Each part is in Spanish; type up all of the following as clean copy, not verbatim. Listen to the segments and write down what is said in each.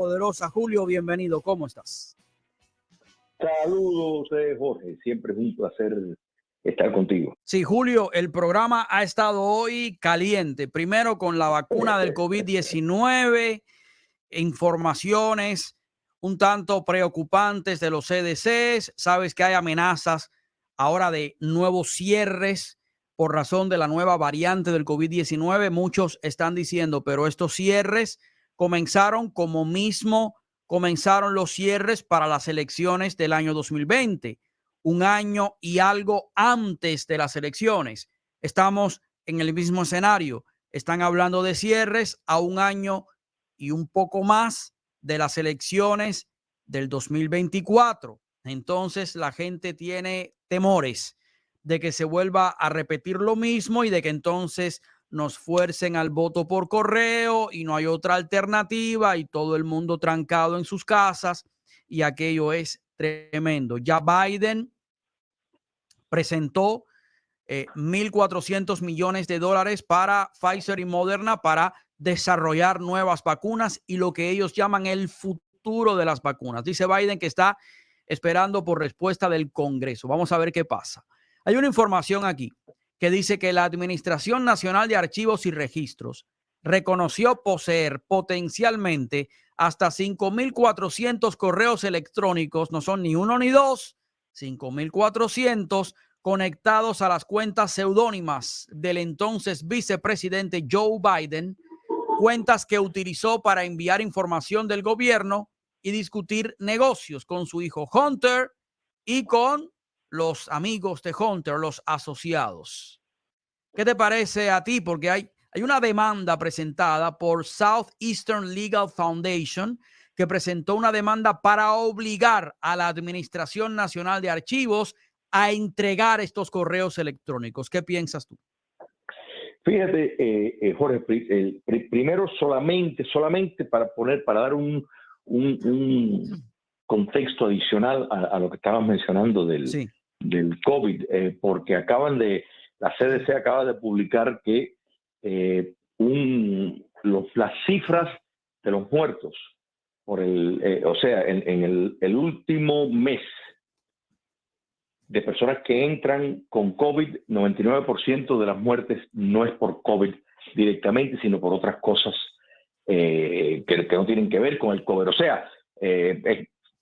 poderosa. Julio, bienvenido. ¿Cómo estás? Saludos, Jorge. Siempre es un placer estar contigo. Sí, Julio, el programa ha estado hoy caliente. Primero con la vacuna del COVID-19, informaciones un tanto preocupantes de los CDCs. Sabes que hay amenazas ahora de nuevos cierres por razón de la nueva variante del COVID-19. Muchos están diciendo, pero estos cierres comenzaron como mismo comenzaron los cierres para las elecciones del año 2020, un año y algo antes de las elecciones. Estamos en el mismo escenario. Están hablando de cierres a un año y un poco más de las elecciones del 2024. Entonces la gente tiene temores de que se vuelva a repetir lo mismo y de que entonces nos fuercen al voto por correo y no hay otra alternativa y todo el mundo trancado en sus casas y aquello es tremendo. Ya Biden presentó 1.400 millones de dólares para Pfizer y Moderna para desarrollar nuevas vacunas y lo que ellos llaman el futuro de las vacunas. Dice Biden que está esperando por respuesta del Congreso. Vamos a ver qué pasa. Hay una información aquí que dice que la Administración Nacional de Archivos y Registros reconoció poseer potencialmente hasta 5.400 correos electrónicos, no son ni uno ni dos, 5.400 conectados a las cuentas seudónimas del entonces vicepresidente Joe Biden, cuentas que utilizó para enviar información del gobierno y discutir negocios con su hijo Hunter y con los amigos de Hunter, los asociados. ¿Qué te parece a ti? Porque hay una demanda presentada por Southeastern Legal Foundation que presentó una demanda para obligar a la Administración Nacional de Archivos a entregar estos correos electrónicos. ¿Qué piensas tú? Fíjate, Jorge, primero solamente para dar un contexto adicional a lo que estabas mencionando del COVID, porque la CDC acaba de publicar que las cifras de los muertos en el último mes de personas que entran con COVID, 99% de las muertes no es por COVID directamente, sino por otras cosas que no tienen que ver con el COVID. O sea,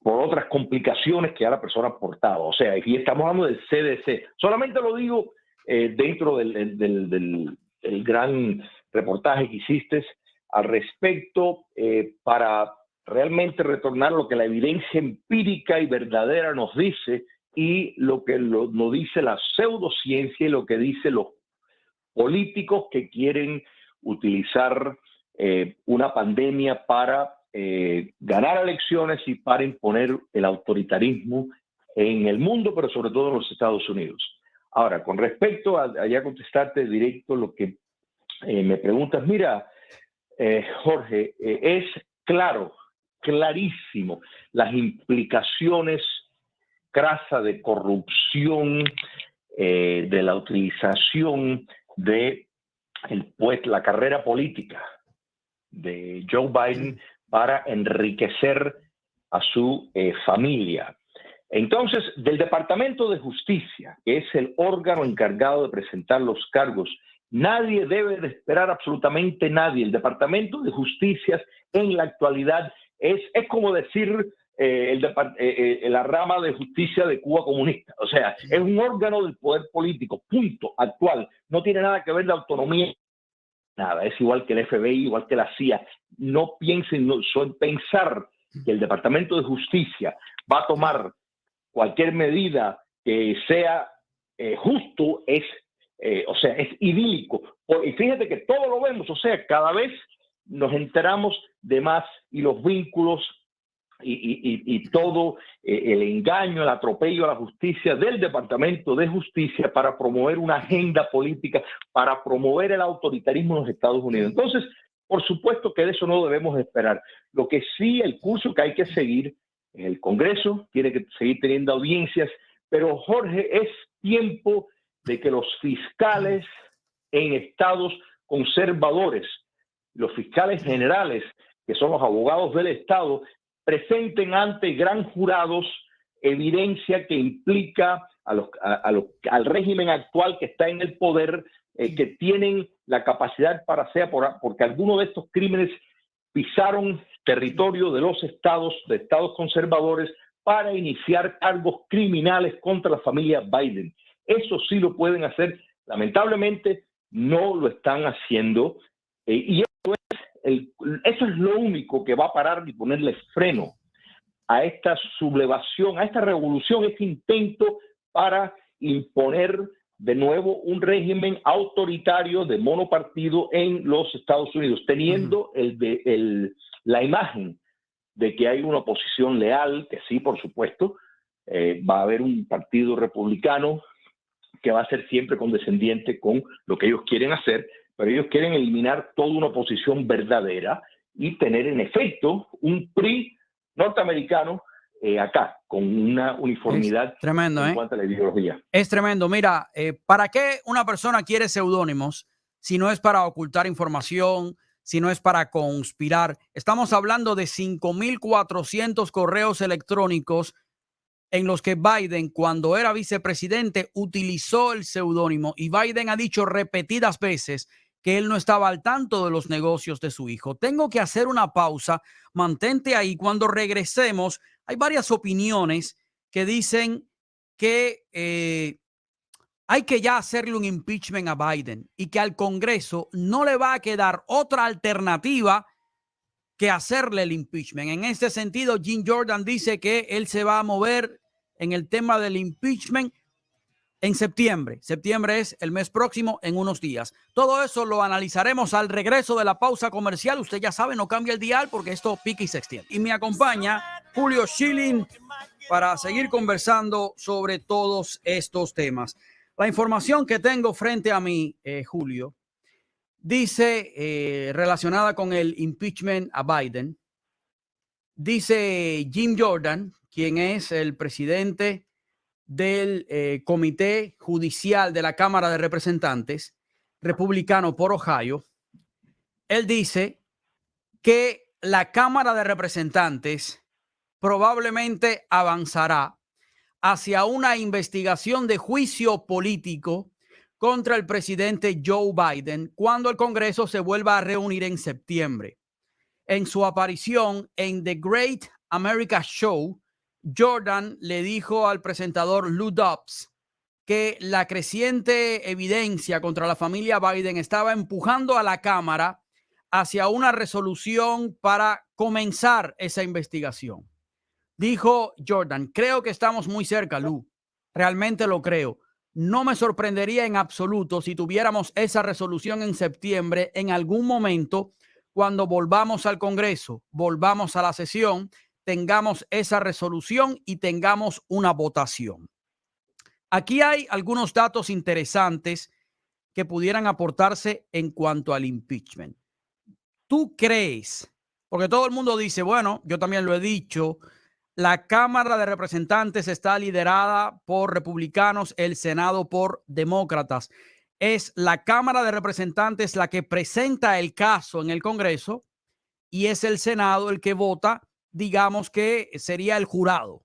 por otras complicaciones que ya la persona ha portado. O sea, y estamos hablando del CDC. Solamente lo digo dentro del gran reportaje que hiciste al respecto para realmente retornar lo que la evidencia empírica y verdadera nos dice y lo que nos dice la pseudociencia y lo que dicen los políticos que quieren utilizar una pandemia para ganar elecciones y para imponer el autoritarismo en el mundo, pero sobre todo en los Estados Unidos. Ahora, con respecto a ya contestarte directo lo que me preguntas, mira, Jorge, es clarísimo las implicaciones crasa de corrupción, de la utilización de la carrera política de Joe Biden para enriquecer a su familia. Entonces, del Departamento de Justicia, que es el órgano encargado de presentar los cargos, nadie debe de esperar, absolutamente nadie. El Departamento de Justicia en la actualidad es como decir la rama de justicia de Cuba comunista. O sea, es un órgano del poder político, punto, actual. No tiene nada que ver de autonomía, nada. Es igual que el FBI, igual que la CIA. No piensen, pensar que el Departamento de Justicia va a tomar cualquier medida que sea justo, es idílico. Y fíjate que todo lo vemos, o sea, cada vez nos enteramos de más y los vínculos y todo el engaño, el atropello a la justicia del Departamento de Justicia para promover una agenda política, para promover el autoritarismo en los Estados Unidos. Entonces, por supuesto que de eso no debemos esperar. Lo que sí, el curso que hay que seguir, el Congreso tiene que seguir teniendo audiencias, pero Jorge, es tiempo de que los fiscales en estados conservadores, los fiscales generales que son los abogados del Estado, presenten ante gran jurados evidencia que implica al régimen actual que está en el poder, que tienen la capacidad para hacer, porque algunos de estos crímenes pisaron territorio de los estados conservadores para iniciar cargos criminales contra la familia Biden. Eso sí lo pueden hacer. Lamentablemente no lo están haciendo, y eso es lo único que va a parar y ponerle freno a esta sublevación, a esta revolución, este intento para imponer de nuevo un régimen autoritario de monopartido en los Estados Unidos, teniendo la imagen de que hay una oposición leal, que sí, por supuesto, va a haber un partido republicano que va a ser siempre condescendiente con lo que ellos quieren hacer, pero ellos quieren eliminar toda una oposición verdadera y tener en efecto un PRI norteamericano acá, con una uniformidad tremendo, en cuanto a la ideología. Es tremendo. Mira, ¿para qué una persona quiere seudónimos si no es para ocultar información, si no es para conspirar? Estamos hablando de 5.400 correos electrónicos en los que Biden, cuando era vicepresidente, utilizó el seudónimo, y Biden ha dicho repetidas veces que él no estaba al tanto de los negocios de su hijo. Tengo que hacer una pausa. Mantente ahí. Cuando regresemos, hay varias opiniones que dicen que hay que ya hacerle un impeachment a Biden y que al Congreso no le va a quedar otra alternativa que hacerle el impeachment. En este sentido, Jim Jordan dice que él se va a mover en el tema del impeachment en septiembre. Septiembre es el mes próximo, en unos días. Todo eso lo analizaremos al regreso de la pausa comercial. Usted ya sabe, no cambia el dial porque esto pica y se extiende. Y me acompaña Julio Schilling para seguir conversando sobre todos estos temas. La información que tengo frente a mí, Julio, dice, relacionada con el impeachment a Biden, dice Jim Jordan, quien es el presidente del Comité Judicial de la Cámara de Representantes, republicano por Ohio. Él dice que la Cámara de Representantes probablemente avanzará hacia una investigación de juicio político contra el presidente Joe Biden cuando el Congreso se vuelva a reunir en septiembre. En su aparición en The Great America Show, Jordan le dijo al presentador Lou Dobbs que la creciente evidencia contra la familia Biden estaba empujando a la Cámara hacia una resolución para comenzar esa investigación. Dijo Jordan, creo que estamos muy cerca, Lou. Realmente lo creo. No me sorprendería en absoluto si tuviéramos esa resolución en septiembre en algún momento cuando volvamos al Congreso, volvamos a la sesión, tengamos esa resolución y tengamos una votación. Aquí hay algunos datos interesantes que pudieran aportarse en cuanto al impeachment. ¿Tú crees? Porque todo el mundo dice, bueno, yo también lo he dicho, la Cámara de Representantes está liderada por republicanos, el Senado por demócratas. Es la Cámara de Representantes la que presenta el caso en el Congreso y es el Senado el que vota, digamos que sería el jurado,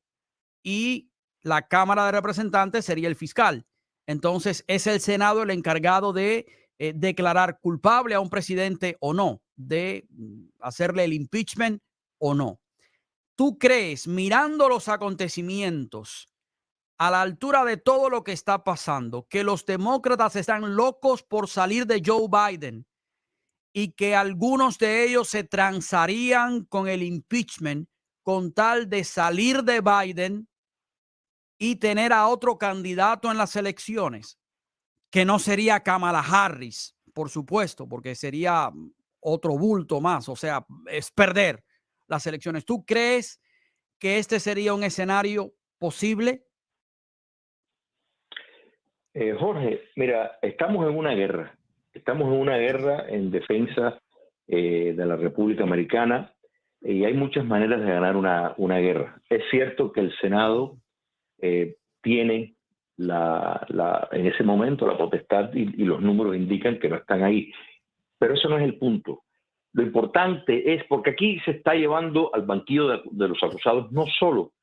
y la Cámara de Representantes sería el fiscal. Entonces es el Senado el encargado de declarar culpable a un presidente o no, de hacerle el impeachment o no. ¿Tú crees, mirando los acontecimientos a la altura de todo lo que está pasando, que los demócratas están locos por salir de Joe Biden y que algunos de ellos se transarían con el impeachment con tal de salir de Biden y tener a otro candidato en las elecciones, que no sería Kamala Harris, por supuesto, porque sería otro bulto más, o sea, es perder las elecciones? ¿Tú crees que este sería un escenario posible? Jorge, mira, estamos en una guerra. Estamos en una guerra en defensa de la República Americana, y hay muchas maneras de ganar una guerra. Es cierto que el Senado tiene en ese momento la potestad, y los números indican que no están ahí. Pero eso no es el punto. lo importante es, porque aquí se está llevando al banquillo de los acusados no solo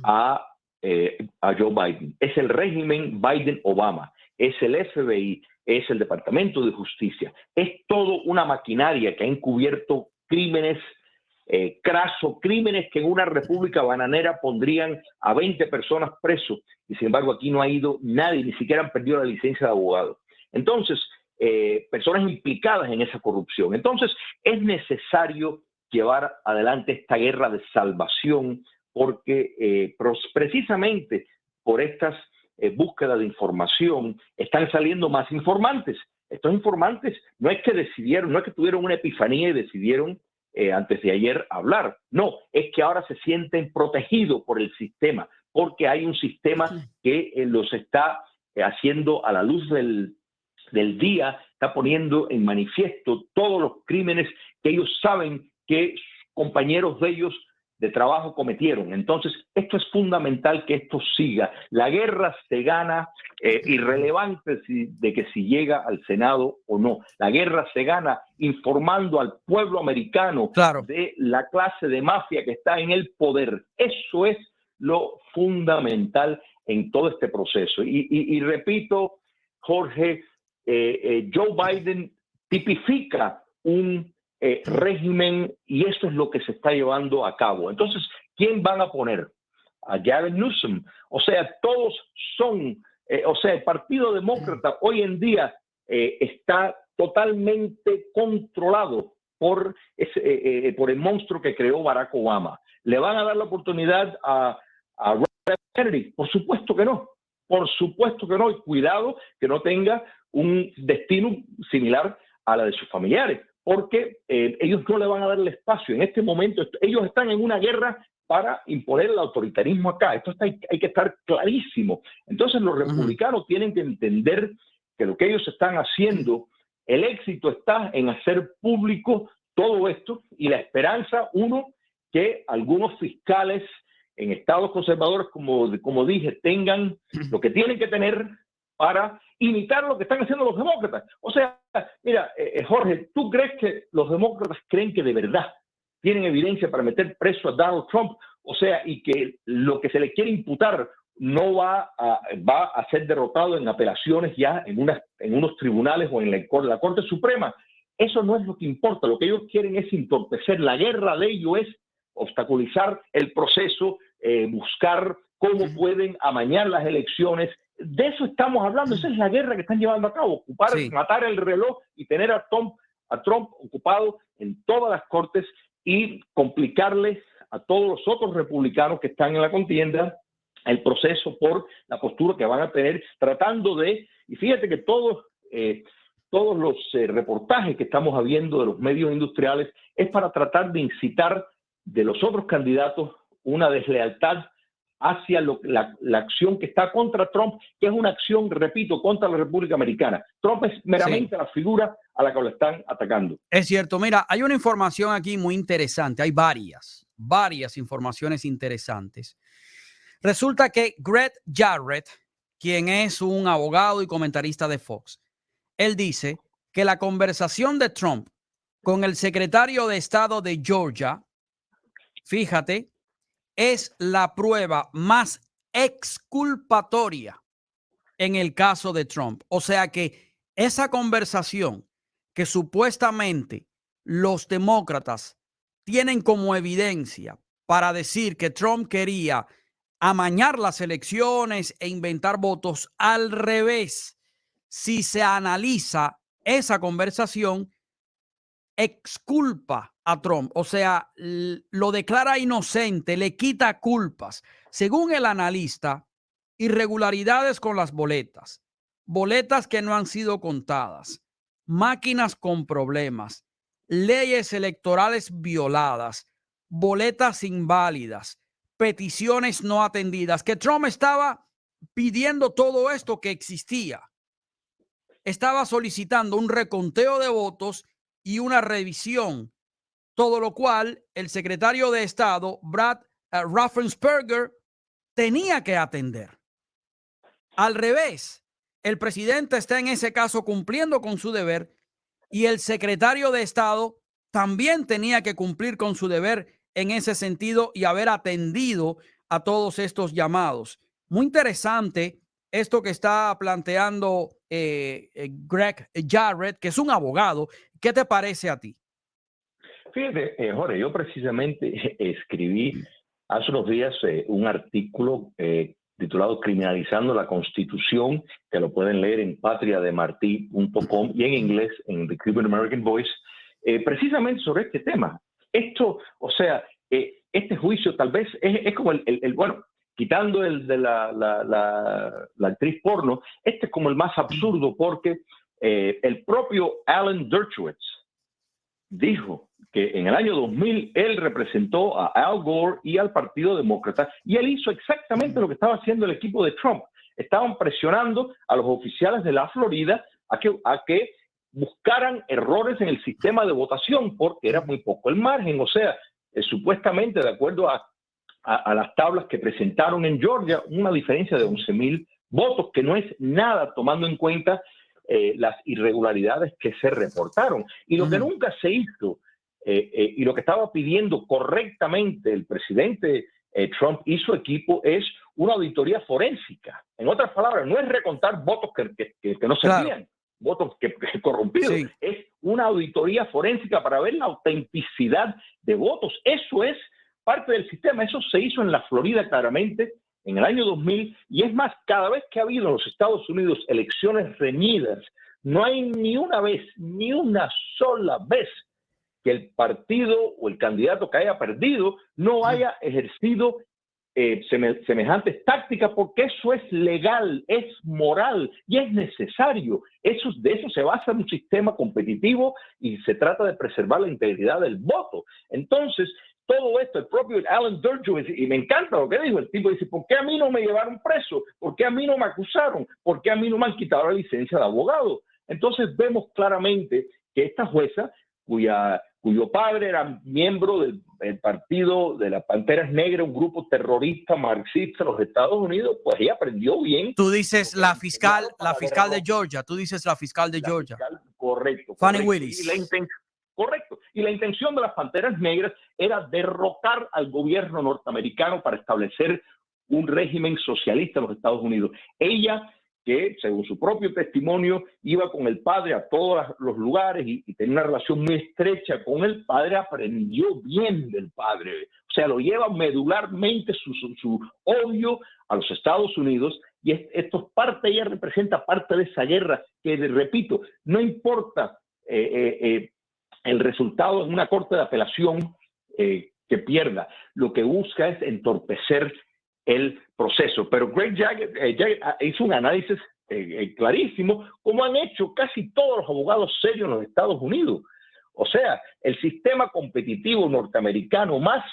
a Joe Biden, es el régimen Biden-Obama, es el FBI, es el Departamento de Justicia, es todo una maquinaria que ha encubierto crímenes crasos, crímenes que en una república bananera pondrían a 20 personas presos, y sin embargo aquí no ha ido nadie, ni siquiera han perdido la licencia de abogado. Entonces, personas implicadas en esa corrupción. Entonces, es necesario llevar adelante esta guerra de salvación porque precisamente por estas búsquedas de información están saliendo más informantes. Estos informantes no es que decidieron, no es que tuvieron una epifanía y decidieron antes de ayer hablar. No, es que ahora se sienten protegidos por el sistema, porque hay un sistema que los está haciendo a la luz del día, está poniendo en manifiesto todos los crímenes que ellos saben que compañeros de ellos de trabajo cometieron. Entonces, esto es fundamental que esto siga. La guerra se gana irrelevante de que si llega al Senado o no. La guerra se gana informando al pueblo americano de la clase de mafia que está en el poder. Eso es lo fundamental en todo este proceso. Y repito, Jorge, Joe Biden tipifica un régimen y eso es lo que se está llevando a cabo. Entonces, ¿quién van a poner? A Gavin Newsom. O sea, todos son, o sea, el Partido Demócrata hoy en día está totalmente controlado por el monstruo que creó Barack Obama. ¿Le van a dar la oportunidad a Robert Kennedy? Por supuesto que no. Por supuesto que no. Y cuidado que no tenga un destino similar a la de sus familiares, porque ellos no le van a dar el espacio. En este momento ellos están en una guerra para imponer el autoritarismo acá. Esto hay que estar clarísimo. Entonces los republicanos tienen que entender que lo que ellos están haciendo, el éxito está en hacer público todo esto y la esperanza, uno, que algunos fiscales en estados conservadores, como dije, tengan lo que tienen que tener para imitar lo que están haciendo los demócratas. O sea, mira, Jorge, ¿tú crees que los demócratas creen que de verdad tienen evidencia para meter preso a Donald Trump? O sea, y que lo que se le quiere imputar no va a ser derrotado en apelaciones ya en unos tribunales o en la Corte Suprema. Eso no es lo que importa. Lo que ellos quieren es entorpecer. La guerra de ellos es obstaculizar el proceso, buscar cómo pueden amañar las elecciones. De eso estamos hablando. Esa es la guerra que están llevando a cabo. Ocupar, matar el reloj y tener a Trump ocupado en todas las cortes y complicarles a todos los otros republicanos que están en la contienda el proceso por la postura que van a tener, tratando de, y fíjate que todos los reportajes que estamos viendo de los medios industriales es para tratar de incitar de los otros candidatos una deslealtad hacia la acción que está contra Trump, que es una acción, repito, contra la República Americana. Trump es meramente la figura a la que lo están atacando. Es cierto. Mira, hay una información aquí muy interesante. Hay varias informaciones interesantes. Resulta que Greg Jarrett, quien es un abogado y comentarista de Fox, él dice que la conversación de Trump con el secretario de Estado de Georgia, fíjate, es la prueba más exculpatoria en el caso de Trump. O sea que esa conversación que supuestamente los demócratas tienen como evidencia para decir que Trump quería amañar las elecciones e inventar votos, al revés, si se analiza esa conversación, exculpa a Trump, o sea, lo declara inocente, le quita culpas. Según el analista, irregularidades con las boletas, boletas que no han sido contadas, máquinas con problemas, leyes electorales violadas, boletas inválidas, peticiones no atendidas, que Trump estaba pidiendo todo esto que existía. Estaba solicitando un reconteo de votos y una revisión, todo lo cual el secretario de Estado, Brad Raffensperger, tenía que atender. Al revés, el presidente está en ese caso cumpliendo con su deber y el secretario de Estado también tenía que cumplir con su deber en ese sentido y haber atendido a todos estos llamados. Muy interesante esto que está planteando Greg Jarrett, que es un abogado. ¿Qué te parece a ti? Fíjate, Jorge, yo precisamente escribí hace unos días un artículo titulado Criminalizando la Constitución, que lo pueden leer en patriademartí.com y en inglés en The Cuban American Voice, precisamente sobre este tema. Esto, o sea, este juicio tal vez es como bueno, quitando el de la actriz porno, este es como el más absurdo porque el propio Alan Dershowitz dijo que en el año 2000 él representó a Al Gore y al Partido Demócrata y él hizo exactamente lo que estaba haciendo el equipo de Trump. Estaban presionando a los oficiales de la Florida a que buscaran errores en el sistema de votación porque era muy poco el margen. O sea, supuestamente, de acuerdo a las tablas que presentaron en Georgia, una diferencia de 11,000 votos, que no es nada tomando en cuenta las irregularidades que se reportaron. Y lo que nunca se hizo, y lo que estaba pidiendo correctamente el presidente Trump y su equipo, es una auditoría forénsica. En otras palabras, no es recontar votos que no servían, votos que corrompidos. Sí. Es una auditoría forénsica para ver la autenticidad de votos. Eso es parte del sistema. Eso se hizo en la Florida claramente en el año 2000, y es más, cada vez que ha habido en los Estados Unidos elecciones reñidas, no hay ni una vez, ni una sola vez que el partido o el candidato que haya perdido no haya ejercido semejantes tácticas, porque eso es legal, es moral y es necesario. De eso se basa en un sistema competitivo y se trata de preservar la integridad del voto. Entonces, todo esto, el propio Alan Dershowitz, y me encanta lo que dijo, el tipo dice, ¿por qué a mí no me llevaron preso? ¿Por qué a mí no me acusaron? ¿Por qué a mí no me han quitado la licencia de abogado? Entonces vemos claramente que esta jueza, cuyo padre era miembro del partido de las Panteras Negras, un grupo terrorista marxista en los Estados Unidos, pues ella aprendió bien. Tú dices la fiscal de Georgia, tú dices la fiscal de Georgia. Correcto. Fannie Willis. Correcto. Y la intención de las Panteras Negras era derrocar al gobierno norteamericano para establecer un régimen socialista en los Estados Unidos. Ella, que según su propio testimonio, iba con el padre a todos los lugares y tenía una relación muy estrecha con el padre, aprendió bien del padre. O sea, lo lleva medularmente su odio a los Estados Unidos, y esto es parte, ella representa parte de esa guerra que, repito, no importa el resultado en una corte de apelación que pierda, lo que busca es entorpecer el proceso. Pero Greg Jarrett hizo un análisis clarísimo, como han hecho casi todos los abogados serios en los Estados Unidos. O sea, el sistema competitivo norteamericano más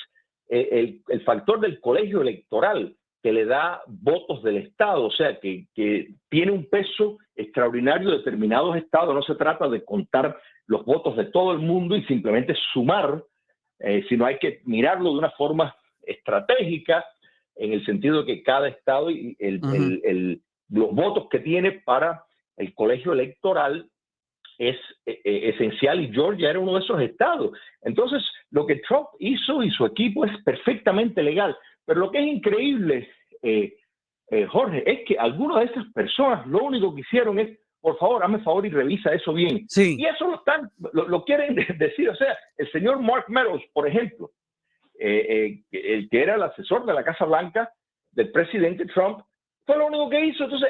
el factor del colegio electoral que le da votos del Estado, o sea, que tiene un peso extraordinario de determinados estados. No se trata de contar los votos de todo el mundo y simplemente sumar, sino hay que mirarlo de una forma estratégica, en el sentido de que cada estado y los votos que tiene para el colegio electoral es esencial, y Georgia era uno de esos estados. Entonces, lo que Trump hizo y su equipo es perfectamente legal. Pero lo que es increíble, Jorge, es que algunas de esas personas lo único que hicieron es, por favor, hazme favor y revisa eso bien. Sí. Y eso lo quieren decir. O sea, el señor Mark Meadows, por ejemplo, el que era el asesor de la Casa Blanca del presidente Trump, fue lo único que hizo. Entonces,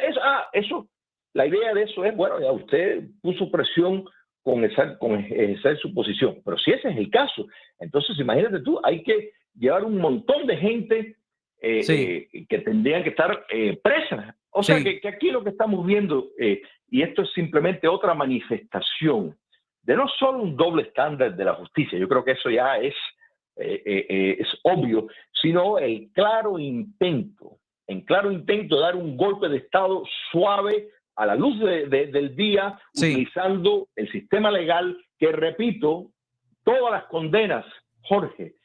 la idea de eso es, bueno, ya usted puso presión con ejercer su posición. Pero si ese es el caso, entonces imagínate tú, hay que llevar un montón de gente que tendrían que estar presas. O sea, que aquí lo que estamos viendo, y esto es simplemente otra manifestación de no solo un doble estándar de la justicia, yo creo que eso ya es obvio, sino el claro intento de dar un golpe de Estado suave a la luz del día, utilizando el sistema legal que, repito, todas las condenas, Jorge,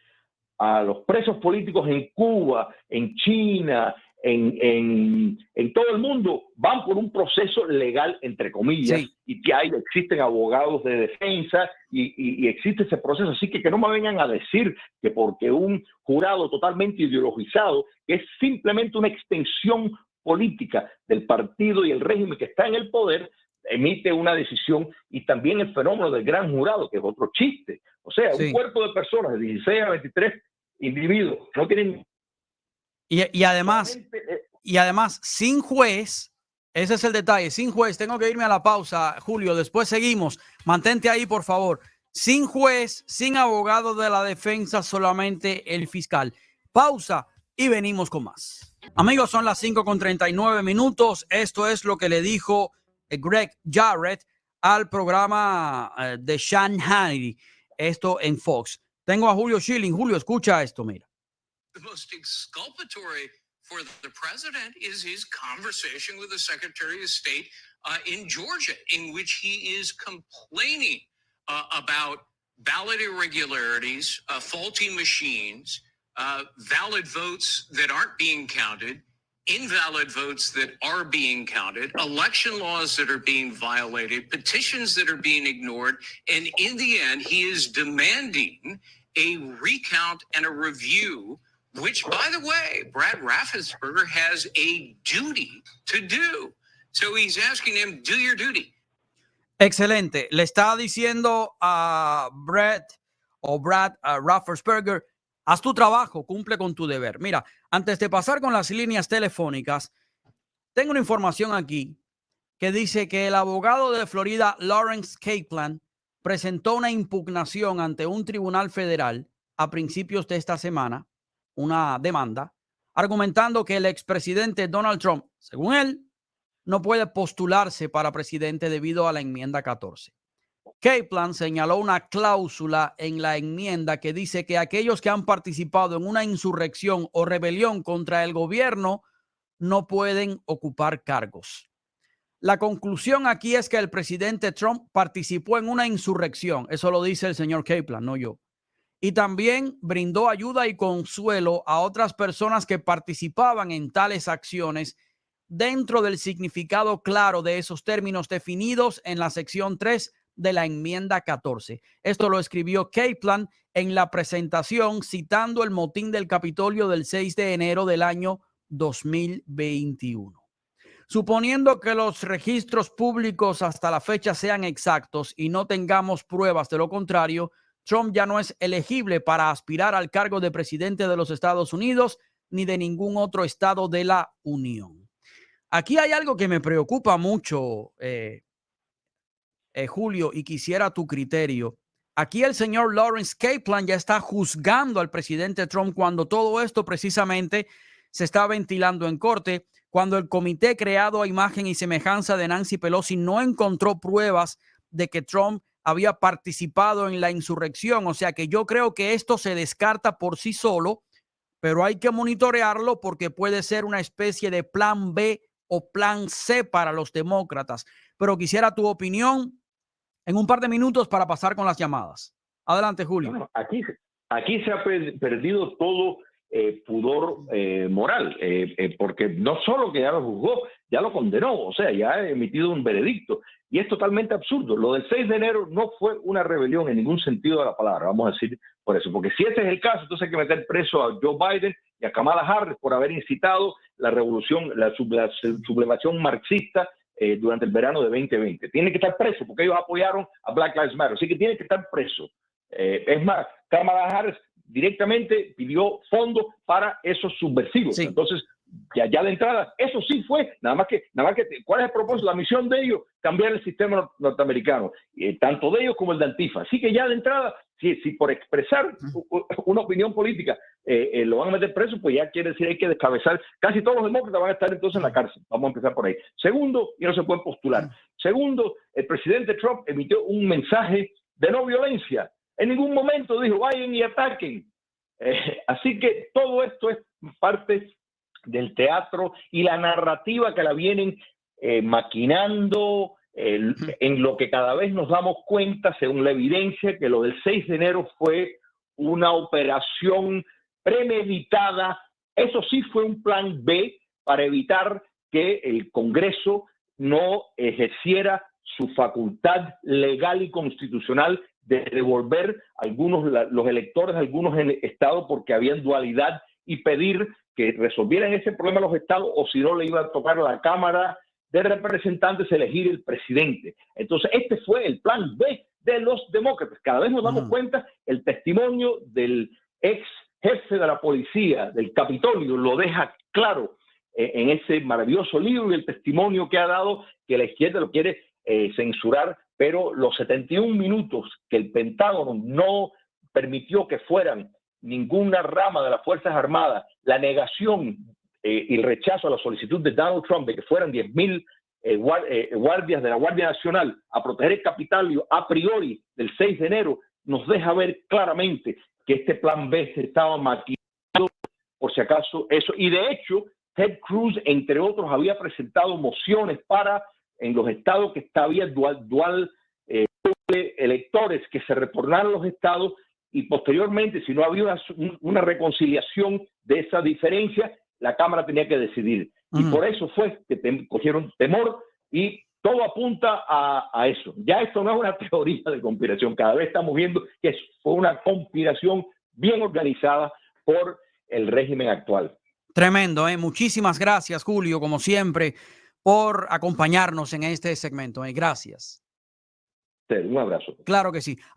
a los presos políticos en Cuba, en China, en todo el mundo van por un proceso legal, entre comillas, Sí. y que existen abogados de defensa y existe ese proceso. Así que no me vengan a decir que porque un jurado totalmente ideologizado, que es simplemente una extensión política del partido y el régimen que está en el poder, emite una decisión, y también el fenómeno del gran jurado, que es otro chiste. O sea, un cuerpo de personas de 16 a 23 individuos no tienen... Y además, sin juez, ese es el detalle, sin juez, tengo que irme a la pausa, Julio, después seguimos, mantente ahí, por favor. Sin juez, sin abogado de la defensa, solamente el fiscal. Pausa y venimos con más. Amigos, son las 5:39. Esto es lo que le dijo Greg Jarrett al programa de Sean Hannity, esto en Fox. Tengo a Julio Schilling. Julio, escucha esto, mira. The most exculpatory for the president is his conversation with the Secretary of State in Georgia, in which he is complaining about ballot irregularities, faulty machines, valid votes that aren't being counted, invalid votes that are being counted, election laws that are being violated, petitions that are being ignored, and in the end, he is demanding a recount and a review, which, by the way, Brad Raffensperger has a duty to do. So he's asking him, do your duty. Excelente. Le está diciendo a Brad Raffensperger, haz tu trabajo, cumple con tu deber. Mira, antes de pasar con las líneas telefónicas, tengo una información aquí que dice que el abogado de Florida, Lawrence Kaplan, presentó una impugnación ante un tribunal federal a principios de esta semana, una demanda, argumentando que el expresidente Donald Trump, según él, no puede postularse para presidente debido a la enmienda 14. Kaplan señaló una cláusula en la enmienda que dice que aquellos que han participado en una insurrección o rebelión contra el gobierno no pueden ocupar cargos. La conclusión aquí es que el presidente Trump participó en una insurrección. Eso lo dice el señor Kaplan, no yo. Y también brindó ayuda y consuelo a otras personas que participaban en tales acciones dentro del significado claro de esos términos definidos en la sección 3 de la enmienda 14. Esto lo escribió Kaplan en la presentación citando el motín del Capitolio del 6 de enero del año 2021. Suponiendo que los registros públicos hasta la fecha sean exactos y no tengamos pruebas de lo contrario, Trump ya no es elegible para aspirar al cargo de presidente de los Estados Unidos ni de ningún otro estado de la Unión. Aquí hay algo que me preocupa mucho, Julio, y quisiera tu criterio. Aquí el señor Lawrence Kaplan ya está juzgando al presidente Trump cuando todo esto precisamente se está ventilando en corte, cuando el comité creado a imagen y semejanza de Nancy Pelosi no encontró pruebas de que Trump había participado en la insurrección. O sea que yo creo que esto se descarta por sí solo, pero hay que monitorearlo porque puede ser una especie de plan B o plan C para los demócratas. Pero quisiera tu opinión en un par de minutos para pasar con las llamadas. Adelante, Julio. Bueno, aquí se ha perdido todo pudor moral, porque no solo que ya lo juzgó, ya lo condenó, o sea, ya ha emitido un veredicto. Y es totalmente absurdo. Lo del 6 de enero no fue una rebelión en ningún sentido de la palabra, vamos a decir por eso. Porque si ese es el caso, entonces hay que meter preso a Joe Biden y a Kamala Harris por haber incitado la revolución, la sublevación marxista durante el verano de 2020. Tienen que estar presos porque ellos apoyaron a Black Lives Matter. Así que tienen que estar presos. Es más, Kamala Harris directamente pidió fondos para esos subversivos. Sí. Entonces, ya de entrada, eso sí fue, nada más que, ¿cuál es el propósito? La misión de ellos, cambiar el sistema norteamericano, tanto de ellos como el de Antifa. Así que ya de entrada, si por expresar una opinión política lo van a meter preso, pues ya quiere decir hay que descabezar. Casi todos los demócratas van a estar entonces en la cárcel. Vamos a empezar por ahí. Segundo, y no se pueden postular. Segundo, el presidente Trump emitió un mensaje de no violencia. En ningún momento dijo, vayan y ataquen. Así que todo esto es parte del teatro y la narrativa que la vienen maquinando, en lo que cada vez nos damos cuenta, según la evidencia, que lo del 6 de enero fue una operación premeditada. Eso sí fue un plan B, para evitar que el Congreso no ejerciera su facultad legal y constitucional de devolver los electores de algunos estados porque habían dualidad y pedir que resolvieran ese problema los estados, o si no le iba a tocar a la Cámara de Representantes elegir el presidente. Entonces, este fue el plan B de los demócratas. Cada vez nos damos cuenta, el testimonio del ex jefe de la policía del Capitolio lo deja claro en ese maravilloso libro, y el testimonio que ha dado, que la izquierda lo quiere censurar, pero los 71 minutos que el Pentágono no permitió que fueran ninguna rama de las Fuerzas Armadas, la negación y el rechazo a la solicitud de Donald Trump de que fueran 10,000 guardias de la Guardia Nacional a proteger el Capitolio a priori del 6 de enero, nos deja ver claramente que este plan B se estaba maquillando por si acaso eso. Y de hecho, Ted Cruz, entre otros, había presentado mociones para, en los estados que había dual electores, que se retornaran a los estados, y posteriormente, si no había una reconciliación de esa diferencia, la Cámara tenía que decidir. Y por eso fue que cogieron temor, y todo apunta a eso. Ya esto no es una teoría de conspiración, cada vez estamos viendo que fue una conspiración bien organizada por el régimen actual. Tremendo, ¿eh? Muchísimas gracias, Julio, como siempre, por acompañarnos en este segmento. Gracias. Un abrazo. Claro que sí.